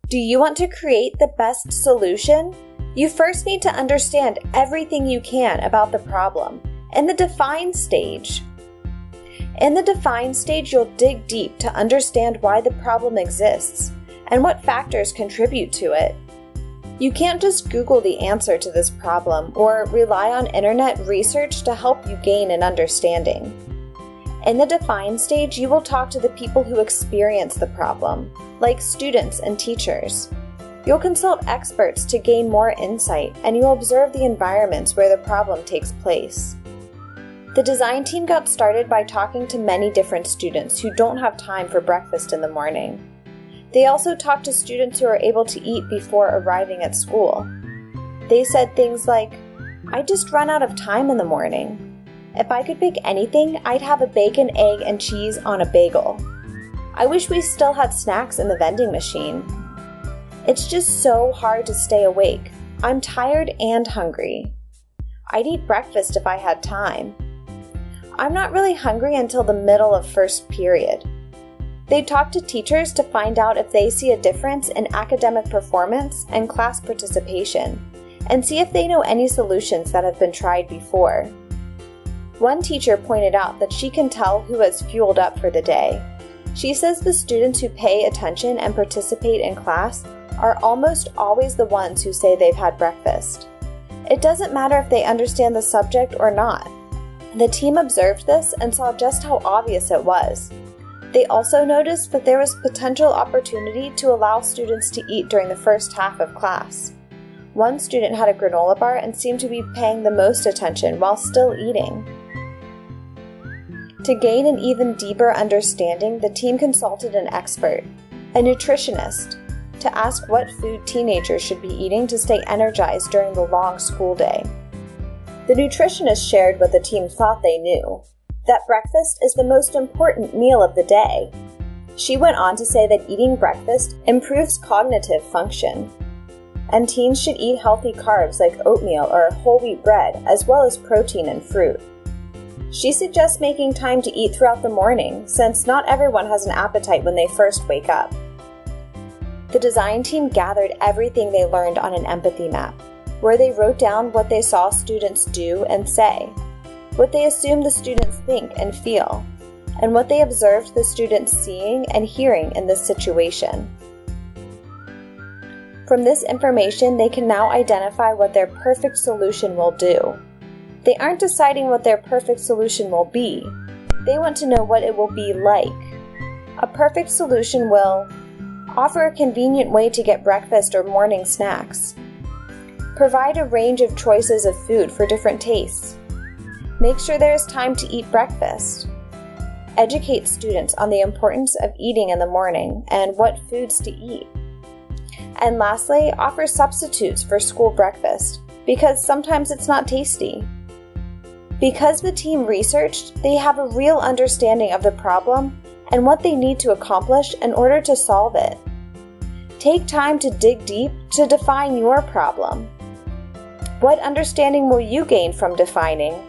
Do you want to create the best solution? You first need to understand everything you can about the problem in the define stage. In the define stage, you'll dig deep to understand why the problem exists and what factors contribute to it. You can't just Google the answer to this problem or rely on internet research to help you gain an understanding. In the define stage, you will talk to the people who experience the problem, like students and teachers. You'll consult experts to gain more insight, and you'll observe the environments where the problem takes place. The design team got started by talking to many different students who don't have time for breakfast in the morning. They also talked to students who are able to eat before arriving at school. They said things like, "I just run out of time in the morning. If I could pick anything, I'd have a bacon, egg, and cheese on a bagel. I wish we still had snacks in the vending machine. It's just so hard to stay awake. I'm tired and hungry. I'd eat breakfast if I had time. I'm not really hungry until the middle of first period." They talk to teachers to find out if they see a difference in academic performance and class participation, and see if they know any solutions that have been tried before. One teacher pointed out that she can tell who has fueled up for the day. She says the students who pay attention and participate in class are almost always the ones who say they've had breakfast. It doesn't matter if they understand the subject or not. The team observed this and saw just how obvious it was. They also noticed that there was potential opportunity to allow students to eat during the first half of class. One student had a granola bar and seemed to be paying the most attention while still eating. To gain an even deeper understanding, the team consulted an expert, a nutritionist, to ask what food teenagers should be eating to stay energized during the long school day. The nutritionist shared what the team thought they knew, that breakfast is the most important meal of the day. She went on to say that eating breakfast improves cognitive function, and teens should eat healthy carbs like oatmeal or whole wheat bread, as well as protein and fruit. She suggests making time to eat throughout the morning, since not everyone has an appetite when they first wake up. The design team gathered everything they learned on an empathy map, where they wrote down what they saw students do and say, what they assumed the students think and feel, and what they observed the students seeing and hearing in this situation. From this information, they can now identify what their perfect solution will do. They aren't deciding what their perfect solution will be. They want to know what it will be like. A perfect solution will offer a convenient way to get breakfast or morning snacks, provide a range of choices of food for different tastes, make sure there is time to eat breakfast, educate students on the importance of eating in the morning and what foods to eat, and lastly, offer substitutes for school breakfast because sometimes it's not tasty. Because the team researched, they have a real understanding of the problem and what they need to accomplish in order to solve it. Take time to dig deep to define your problem. What understanding will you gain from defining?